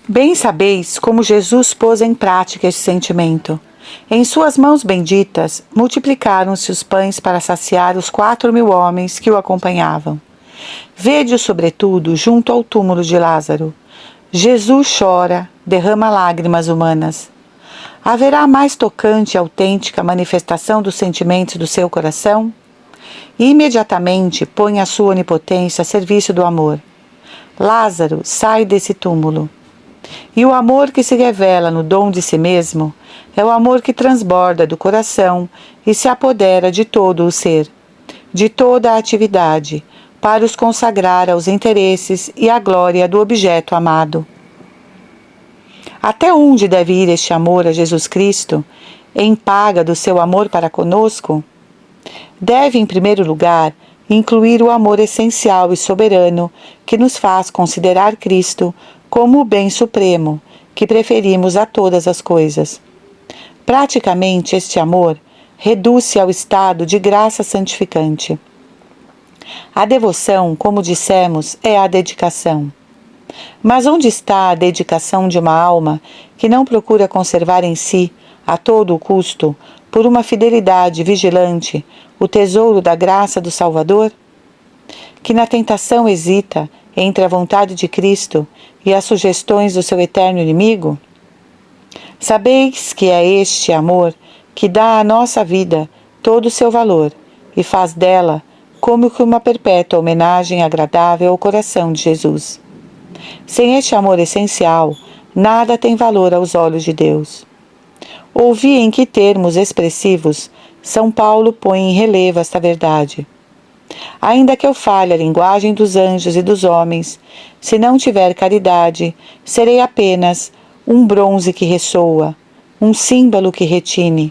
Bem sabeis como Jesus pôs em prática esse sentimento. Em suas mãos benditas, multiplicaram-se os pães para saciar os 4.000 homens que o acompanhavam. Vede-o, sobretudo, junto ao túmulo de Lázaro. Jesus chora, derrama lágrimas humanas. Haverá mais tocante e autêntica manifestação dos sentimentos do seu coração? E imediatamente põe a sua onipotência a serviço do amor. Lázaro sai desse túmulo. E o amor que se revela no dom de si mesmo é o amor que transborda do coração e se apodera de todo o ser, de toda a atividade, para os consagrar aos interesses e à glória do objeto amado. Até onde deve ir este amor a Jesus Cristo, em paga do seu amor para conosco? Deve, em primeiro lugar, incluir o amor essencial e soberano que nos faz considerar Cristo como o bem supremo, que preferimos a todas as coisas. Praticamente, este amor reduz-se ao estado de graça santificante. A devoção, como dissemos, é a dedicação. Mas onde está a dedicação de uma alma que não procura conservar em si, a todo o custo, por uma fidelidade vigilante, o tesouro da graça do Salvador? Que na tentação hesita entre a vontade de Cristo e as sugestões do seu eterno inimigo? Sabeis que é este amor que dá à nossa vida todo o seu valor e faz dela como que uma perpétua homenagem agradável ao coração de Jesus. Sem este amor essencial, nada tem valor aos olhos de Deus. Ouvi em que termos expressivos São Paulo põe em relevo esta verdade. Ainda que eu fale a linguagem dos anjos e dos homens, se não tiver caridade, serei apenas um bronze que ressoa, um símbolo que retine.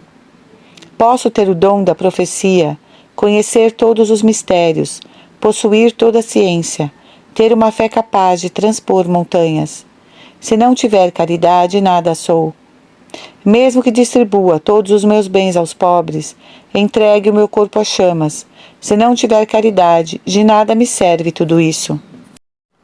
Posso ter o dom da profecia, conhecer todos os mistérios, possuir toda a ciência, ter uma fé capaz de transpor montanhas. Se não tiver caridade, nada sou. Mesmo que distribua todos os meus bens aos pobres, entregue o meu corpo às chamas. Se não tiver caridade, de nada me serve tudo isso.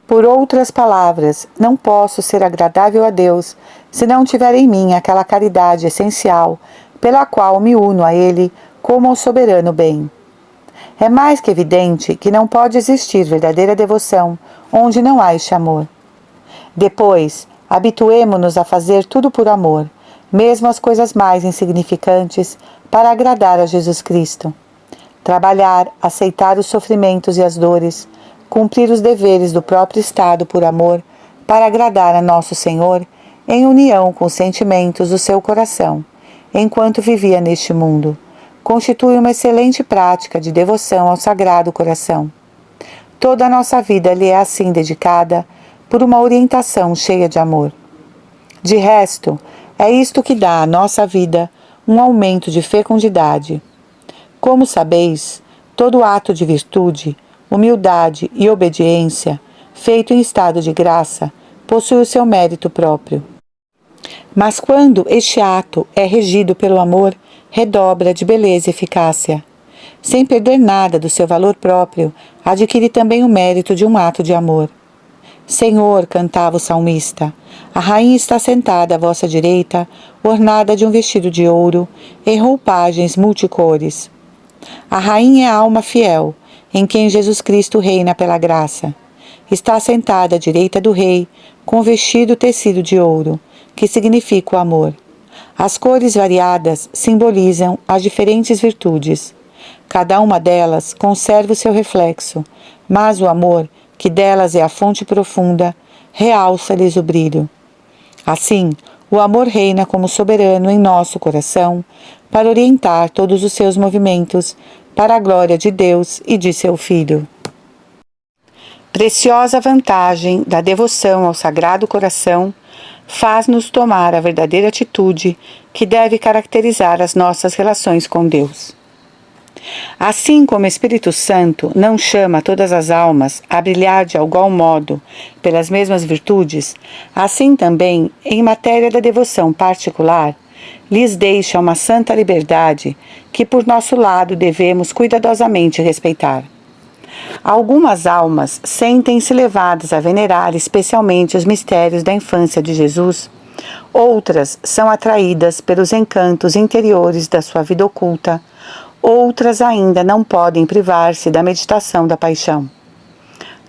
Por outras palavras, não posso ser agradável a Deus se não tiver em mim aquela caridade essencial pela qual me uno a Ele como ao soberano bem. É mais que evidente que não pode existir verdadeira devoção onde não há este amor. Depois, habituemo-nos a fazer tudo por amor, mesmo as coisas mais insignificantes, para agradar a Jesus Cristo. Trabalhar, aceitar os sofrimentos e as dores, cumprir os deveres do próprio estado por amor, para agradar a nosso Senhor, em união com os sentimentos do seu coração, enquanto vivia neste mundo, constitui uma excelente prática de devoção ao Sagrado Coração. Toda a nossa vida lhe é assim dedicada, por uma orientação cheia de amor. De resto, é isto que dá à nossa vida um aumento de fecundidade. Como sabeis, todo ato de virtude, humildade e obediência, feito em estado de graça, possui o seu mérito próprio. Mas quando este ato é regido pelo amor, redobra de beleza e eficácia. Sem perder nada do seu valor próprio, adquire também o mérito de um ato de amor. Senhor, cantava o salmista, a rainha está sentada à vossa direita, ornada de um vestido de ouro e roupagens multicores. A rainha é a alma fiel, em quem Jesus Cristo reina pela graça. Está sentada à direita do rei, com vestido tecido de ouro, que significa o amor. As cores variadas simbolizam as diferentes virtudes. Cada uma delas conserva o seu reflexo, mas o amor, que delas é a fonte profunda, realça-lhes o brilho. Assim, o amor reina como soberano em nosso coração, para orientar todos os seus movimentos para a glória de Deus e de seu Filho. Preciosa vantagem da devoção ao Sagrado Coração faz-nos tomar a verdadeira atitude que deve caracterizar as nossas relações com Deus. Assim como o Espírito Santo não chama todas as almas a brilhar de igual modo pelas mesmas virtudes, assim também, em matéria da devoção particular, lhes deixa uma santa liberdade que por nosso lado devemos cuidadosamente respeitar. Algumas almas sentem-se levadas a venerar especialmente os mistérios da infância de Jesus. Outras são atraídas pelos encantos interiores da sua vida oculta. Outras ainda não podem privar-se da meditação da paixão.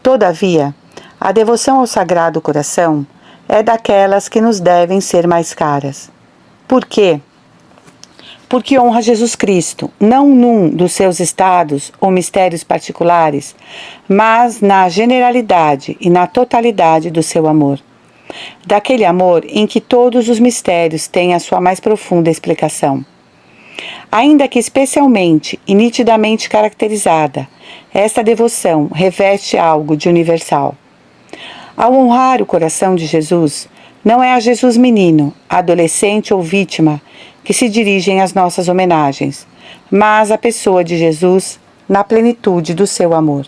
Todavia, a devoção ao Sagrado Coração é daquelas que nos devem ser mais caras. Por quê? Porque honra Jesus Cristo, não num dos seus estados ou mistérios particulares, mas na generalidade e na totalidade do seu amor. Daquele amor em que todos os mistérios têm a sua mais profunda explicação. Ainda que especialmente e nitidamente caracterizada, esta devoção reveste algo de universal. Ao honrar o coração de Jesus, não é a Jesus menino, adolescente ou vítima que se dirigem às nossas homenagens, mas a pessoa de Jesus na plenitude do seu amor.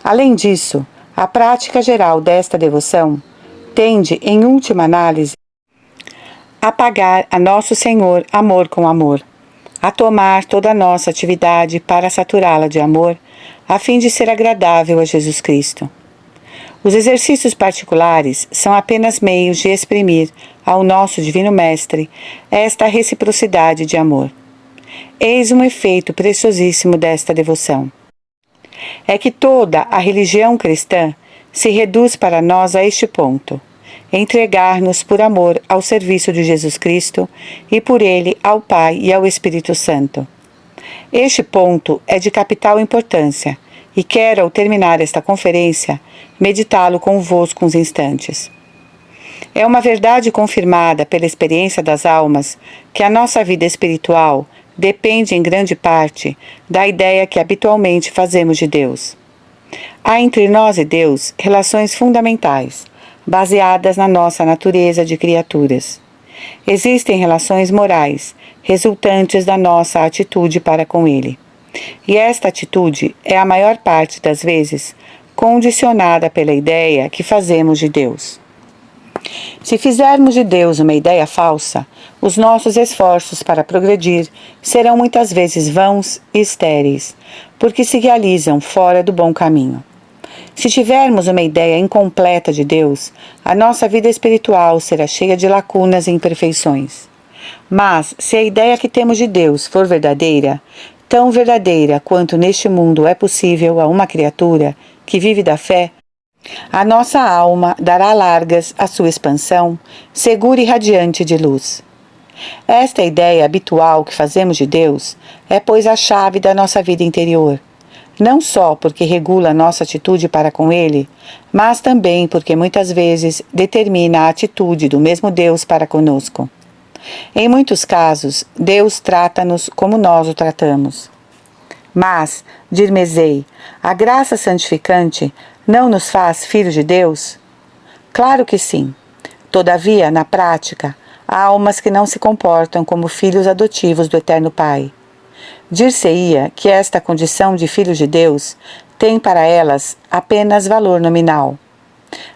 Além disso, a prática geral desta devoção tende, em última análise, a pagar a Nosso Senhor amor com amor, a tomar toda a nossa atividade para saturá-la de amor, a fim de ser agradável a Jesus Cristo. Os exercícios particulares são apenas meios de exprimir ao nosso Divino Mestre esta reciprocidade de amor. Eis um efeito preciosíssimo desta devoção. É que toda a religião cristã se reduz para nós a este ponto: entregar-nos por amor ao serviço de Jesus Cristo e por ele ao Pai e ao Espírito Santo. Este ponto é de capital importância e quero, ao terminar esta conferência, meditá-lo convosco uns instantes. É uma verdade confirmada pela experiência das almas que a nossa vida espiritual depende em grande parte da ideia que habitualmente fazemos de Deus. Há entre nós e Deus relações fundamentais, baseadas na nossa natureza de criaturas. Existem relações morais, resultantes da nossa atitude para com Ele. E esta atitude é a maior parte das vezes condicionada pela ideia que fazemos de Deus. Se fizermos de Deus uma ideia falsa, os nossos esforços para progredir serão muitas vezes vãos e estéreis, porque se realizam fora do bom caminho. Se tivermos uma ideia incompleta de Deus, a nossa vida espiritual será cheia de lacunas e imperfeições. Mas, se a ideia que temos de Deus for verdadeira, tão verdadeira quanto neste mundo é possível a uma criatura que vive da fé, a nossa alma dará largas à sua expansão, segura e radiante de luz. Esta ideia habitual que fazemos de Deus é, pois, a chave da nossa vida interior, não só porque regula a nossa atitude para com Ele, mas também porque muitas vezes determina a atitude do mesmo Deus para conosco. Em muitos casos, Deus trata-nos como nós o tratamos. Mas, dir-me-ei, a graça santificante não nos faz filhos de Deus? Claro que sim. Todavia, na prática, há almas que não se comportam como filhos adotivos do Eterno Pai. Dir-se-ia que esta condição de filhos de Deus tem para elas apenas valor nominal.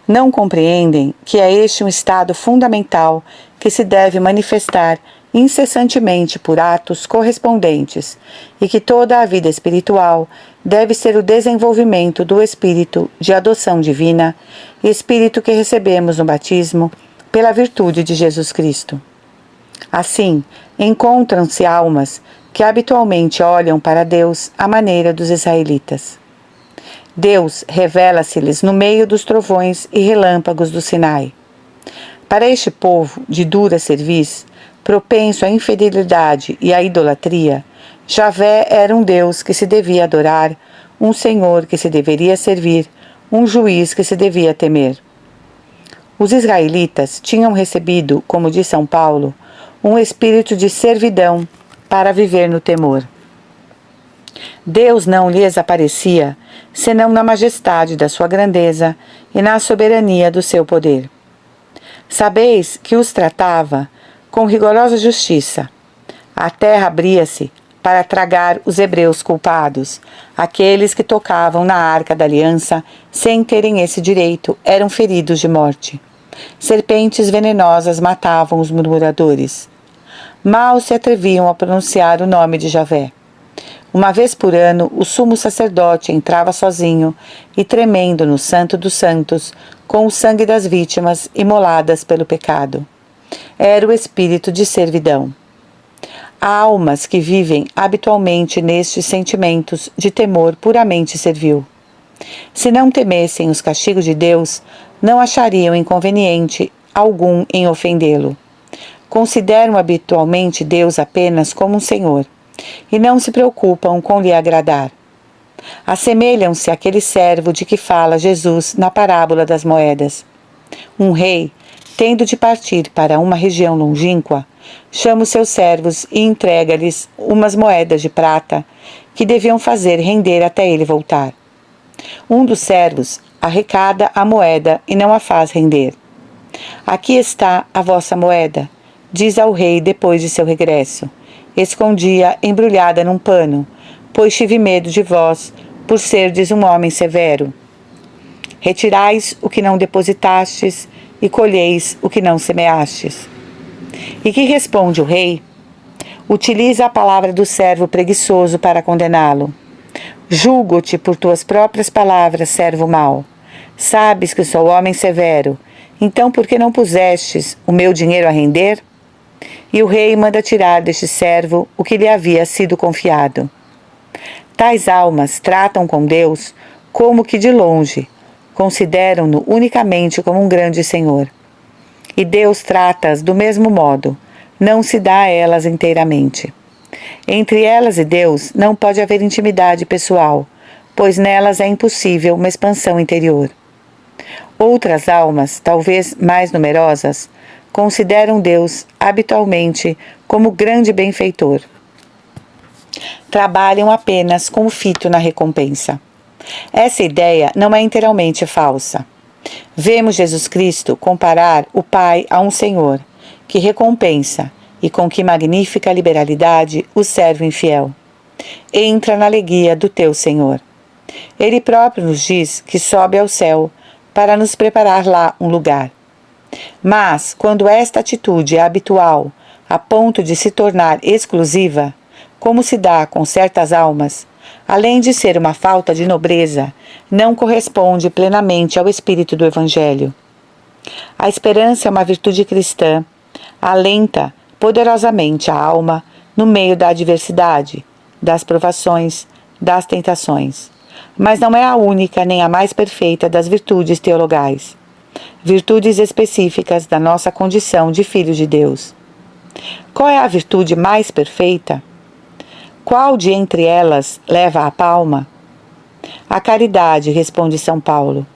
Não compreendem que é este um estado fundamental que se deve manifestar incessantemente por atos correspondentes e que toda a vida espiritual deve ser o desenvolvimento do espírito de adoção divina, espírito que recebemos no batismo pela virtude de Jesus Cristo. Assim, encontram-se almas que habitualmente olham para Deus à maneira dos israelitas. Deus revela-se-lhes no meio dos trovões e relâmpagos do Sinai. Para este povo de dura cerviz, propenso à infidelidade e à idolatria, Javé era um Deus que se devia adorar, um Senhor que se deveria servir, um juiz que se devia temer. Os israelitas tinham recebido, como diz São Paulo, um espírito de servidão para viver no temor. Deus não lhes aparecia, senão na majestade da sua grandeza e na soberania do seu poder. Sabeis que os tratava com rigorosa justiça. A terra abria-se para tragar os hebreus culpados. Aqueles que tocavam na arca da aliança, sem terem esse direito, eram feridos de morte. Serpentes venenosas matavam os murmuradores. mal se atreviam a pronunciar o nome de Javé. Uma vez por ano, o sumo sacerdote entrava sozinho e tremendo no Santo dos Santos, com o sangue das vítimas imoladas pelo pecado. Era o espírito de servidão. Há almas que vivem habitualmente nestes sentimentos de temor puramente servil. Se não temessem os castigos de Deus, não achariam inconveniente algum em ofendê-lo. Consideram habitualmente Deus apenas como um Senhor, e não se preocupam com lhe agradar. Assemelham-se àquele servo de que fala Jesus na parábola das moedas. Um rei, tendo de partir para uma região longínqua, chama os seus servos e entrega-lhes umas moedas de prata que deviam fazer render até ele voltar. Um dos servos arrecada a moeda e não a faz render. Aqui está a vossa moeda, diz ao rei depois de seu regresso. Escondi-a embrulhada num pano, pois tive medo de vós, por serdes um homem severo. Retirais o que não depositastes e colheis o que não semeastes. E que responde o rei? Utiliza a palavra do servo preguiçoso para condená-lo. Julgo-te por tuas próprias palavras, servo mau. Sabes que sou homem severo, então por que não pusestes o meu dinheiro a render? E o rei manda tirar deste servo o que lhe havia sido confiado. Tais almas tratam com Deus como que de longe, consideram-no unicamente como um grande Senhor. E Deus trata-as do mesmo modo, não se dá a elas inteiramente. Entre elas e Deus não pode haver intimidade pessoal, pois nelas é impossível uma expansão interior. Outras almas, talvez mais numerosas, consideram Deus habitualmente como grande benfeitor. Trabalham apenas com o fito na recompensa. Essa ideia não é inteiramente falsa. Vemos Jesus Cristo comparar o Pai a um Senhor, que recompensa e com que magnífica liberalidade o servo infiel. Entra na alegria do teu Senhor. Ele próprio nos diz que sobe ao céu para nos preparar lá um lugar. Mas, quando esta atitude é habitual, a ponto de se tornar exclusiva, como se dá com certas almas, além de ser uma falta de nobreza, não corresponde plenamente ao espírito do Evangelho. A esperança é uma virtude cristã, alenta poderosamente a alma no meio da adversidade, das provações, das tentações. Mas não é a única nem a mais perfeita das virtudes teologais. Virtudes específicas da nossa condição de filhos de Deus. Qual é a virtude mais perfeita? Qual de entre elas leva a palma? A caridade, responde São Paulo.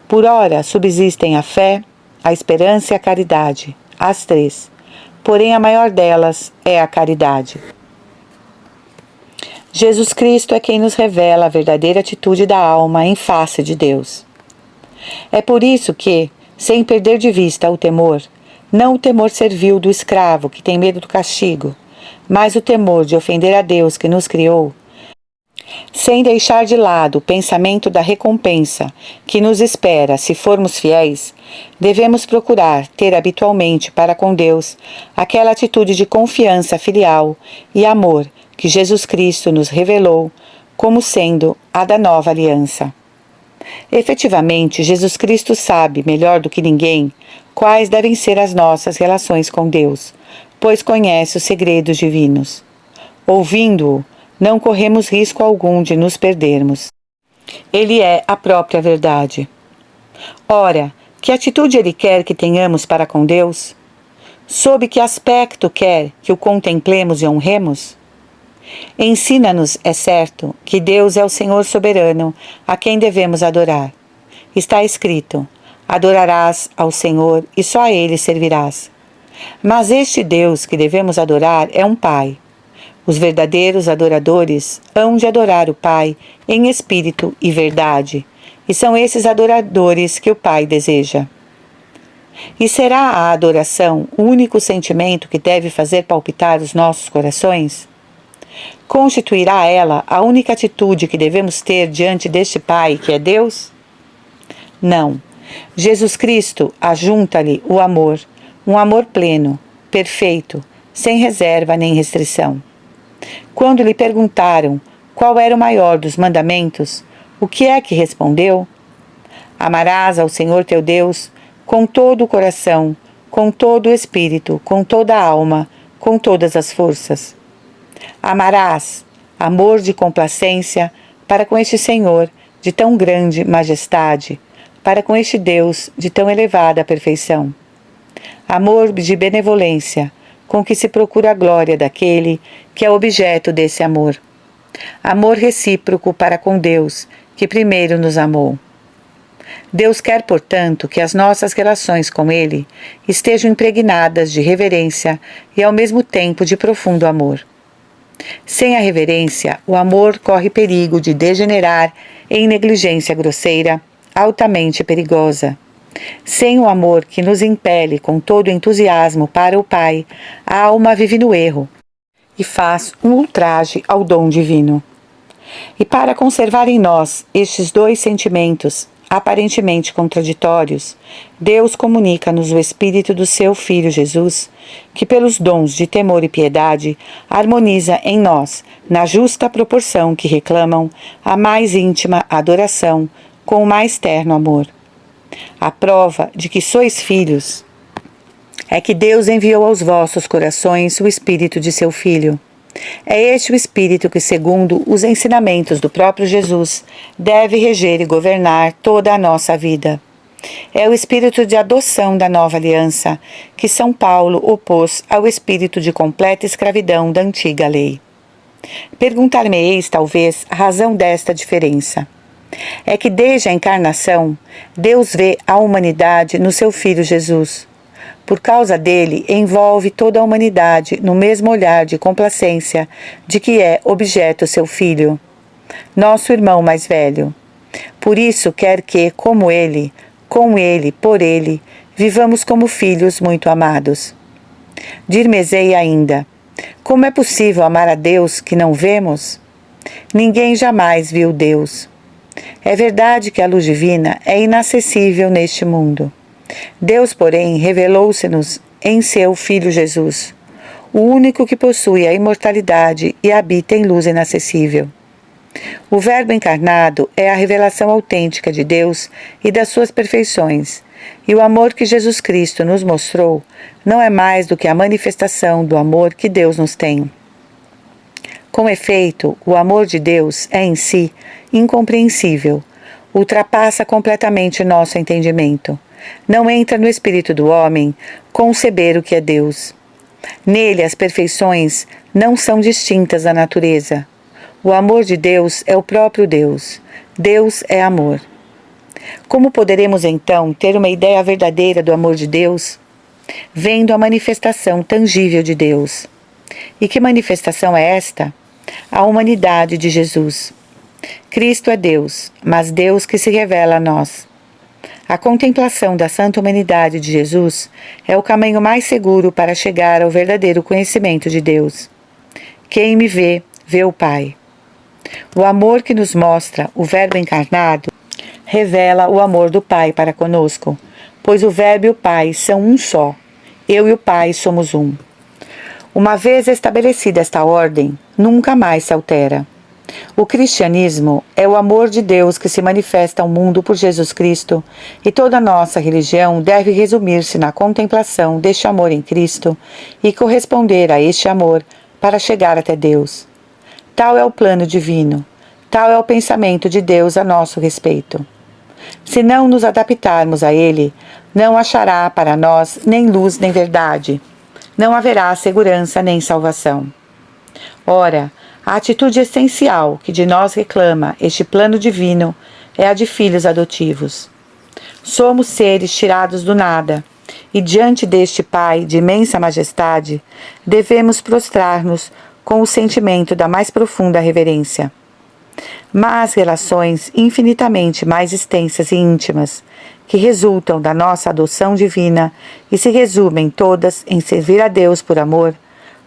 Por ora subsistem a fé, a esperança e a caridade, as três. Porém, a maior delas é a caridade. Jesus Cristo é quem nos revela a verdadeira atitude da alma em face de Deus. É por isso que, sem perder de vista o temor, não o temor servil do escravo que tem medo do castigo, mas o temor de ofender a Deus que nos criou, sem deixar de lado o pensamento da recompensa que nos espera se formos fiéis, devemos procurar ter habitualmente para com Deus aquela atitude de confiança filial e amor que Jesus Cristo nos revelou como sendo a da nova aliança. Efetivamente, Jesus Cristo sabe, melhor do que ninguém, quais devem ser as nossas relações com Deus, pois conhece os segredos divinos. Ouvindo-o, não corremos risco algum de nos perdermos. Ele é a própria verdade. Ora, que atitude ele quer que tenhamos para com Deus? Sob que aspecto quer que o contemplemos e honremos? Ensina-nos, é certo, que Deus é o Senhor soberano, a quem devemos adorar. Está escrito: adorarás ao Senhor e só a Ele servirás. Mas este Deus que devemos adorar é um Pai. Os verdadeiros adoradores hão de adorar o Pai em espírito e verdade, e são esses adoradores que o Pai deseja. E será a adoração o único sentimento que deve fazer palpitar os nossos corações? Constituirá ela a única atitude que devemos ter diante deste Pai, que é Deus? Não. Jesus Cristo ajunta-lhe o amor, um amor pleno, perfeito, sem reserva nem restrição. Quando lhe perguntaram qual era o maior dos mandamentos, o que é que respondeu? Amarás ao Senhor teu Deus com todo o coração, com todo o espírito, com toda a alma, com todas as forças. Amarás, amor de complacência, para com este Senhor de tão grande majestade, para com este Deus de tão elevada perfeição. Amor de benevolência, com que se procura a glória daquele que é objeto desse amor. Amor recíproco para com Deus, que primeiro nos amou. Deus quer, portanto, que as nossas relações com Ele estejam impregnadas de reverência e ao mesmo tempo de profundo amor. Sem a reverência, o amor corre perigo de degenerar em negligência grosseira, altamente perigosa. Sem o amor que nos impele com todo entusiasmo para o Pai, a alma vive no erro e faz um ultraje ao dom divino. E para conservar em nós estes dois sentimentos, aparentemente contraditórios, Deus comunica-nos o Espírito do seu Filho Jesus, que pelos dons de temor e piedade harmoniza em nós, na justa proporção que reclamam, a mais íntima adoração com o mais terno amor. A prova de que sois filhos é que Deus enviou aos vossos corações o Espírito de seu Filho. É este o Espírito que, segundo os ensinamentos do próprio Jesus, deve reger e governar toda a nossa vida. É o Espírito de adoção da nova aliança, que São Paulo opôs ao espírito de completa escravidão da antiga lei. Perguntar-me-eis, talvez, a razão desta diferença. É que desde a encarnação, Deus vê a humanidade no seu Filho Jesus. Por causa dele, envolve toda a humanidade no mesmo olhar de complacência de que é objeto seu Filho, nosso irmão mais velho. Por isso quer que, como ele, com ele, por ele, vivamos como filhos muito amados. Dir-me-ei ainda, como é possível amar a Deus que não vemos? Ninguém jamais viu Deus. É verdade que a luz divina é inacessível neste mundo. Deus, porém, revelou-se-nos em seu Filho Jesus, o único que possui a imortalidade e habita em luz inacessível. O Verbo encarnado é a revelação autêntica de Deus e das suas perfeições, e o amor que Jesus Cristo nos mostrou não é mais do que a manifestação do amor que Deus nos tem. Com efeito, o amor de Deus é em si incompreensível, ultrapassa completamente nosso entendimento. Não entra no espírito do homem conceber o que é Deus. Nele as perfeições não são distintas da natureza. O amor de Deus é o próprio Deus. Deus é amor. Como poderemos então ter uma ideia verdadeira do amor de Deus? Vendo a manifestação tangível de Deus. E que manifestação é esta? A humanidade de Jesus. Cristo é Deus, mas Deus que se revela a nós. A contemplação da santa humanidade de Jesus é o caminho mais seguro para chegar ao verdadeiro conhecimento de Deus. Quem me vê, vê o Pai. O amor que nos mostra o Verbo encarnado revela o amor do Pai para conosco, pois o Verbo e o Pai são um só. Eu e o Pai somos um. Uma vez estabelecida esta ordem, nunca mais se altera. O cristianismo é o amor de Deus que se manifesta ao mundo por Jesus Cristo, e toda a nossa religião deve resumir-se na contemplação deste amor em Cristo e corresponder a este amor para chegar até Deus. Tal é o plano divino, tal é o pensamento de Deus a nosso respeito. Se não nos adaptarmos a ele, não achará para nós nem luz nem verdade, não haverá segurança nem salvação. Ora, a atitude essencial que de nós reclama este plano divino é a de filhos adotivos. Somos seres tirados do nada, e diante deste Pai de imensa majestade, devemos prostrar-nos com o sentimento da mais profunda reverência. Mas relações infinitamente mais extensas e íntimas, que resultam da nossa adoção divina e se resumem todas em servir a Deus por amor,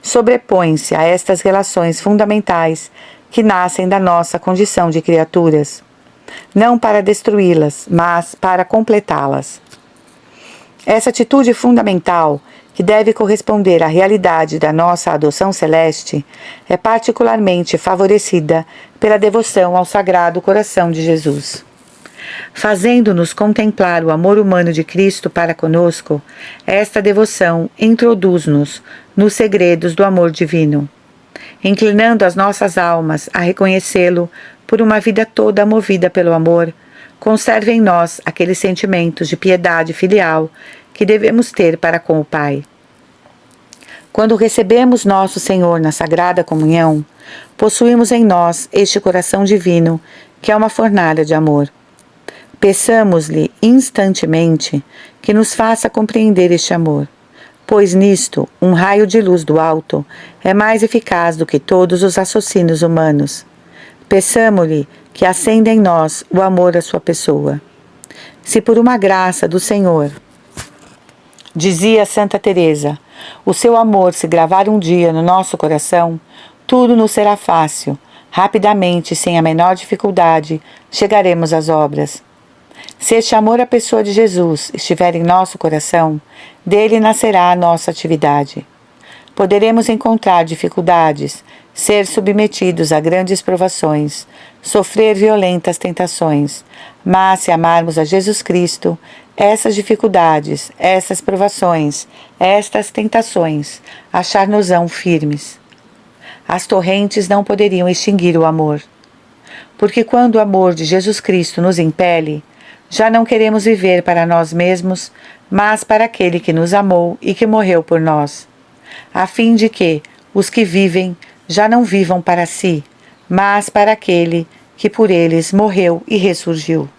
sobrepõe-se a estas relações fundamentais que nascem da nossa condição de criaturas, não para destruí-las, mas para completá-las. Essa atitude fundamental, que deve corresponder à realidade da nossa adoção celeste, é particularmente favorecida pela devoção ao Sagrado Coração de Jesus. Fazendo-nos contemplar o amor humano de Cristo para conosco, esta devoção introduz-nos nos segredos do amor divino, inclinando as nossas almas a reconhecê-lo por uma vida toda movida pelo amor. Conserve em nós aqueles sentimentos de piedade filial que devemos ter para com o Pai. Quando recebemos nosso Senhor na Sagrada Comunhão, possuímos em nós este coração divino, que é uma fornalha de amor. Peçamos-lhe instantemente que nos faça compreender este amor, pois nisto um raio de luz do alto é mais eficaz do que todos os raciocínios humanos. Peçamo-lhe que acenda em nós o amor à sua pessoa. Se por uma graça do Senhor, dizia Santa Teresa, o seu amor se gravar um dia no nosso coração, tudo nos será fácil. Rapidamente, sem a menor dificuldade, chegaremos às obras. Se este amor à pessoa de Jesus estiver em nosso coração, dele nascerá a nossa atividade. Poderemos encontrar dificuldades, ser submetidos a grandes provações, sofrer violentas tentações, mas se amarmos a Jesus Cristo, essas dificuldades, essas provações, estas tentações, achar-nos-ão firmes. As torrentes não poderiam extinguir o amor. Porque quando o amor de Jesus Cristo nos impele, já não queremos viver para nós mesmos, mas para aquele que nos amou e que morreu por nós, a fim de que os que vivem já não vivam para si, mas para aquele que por eles morreu e ressurgiu.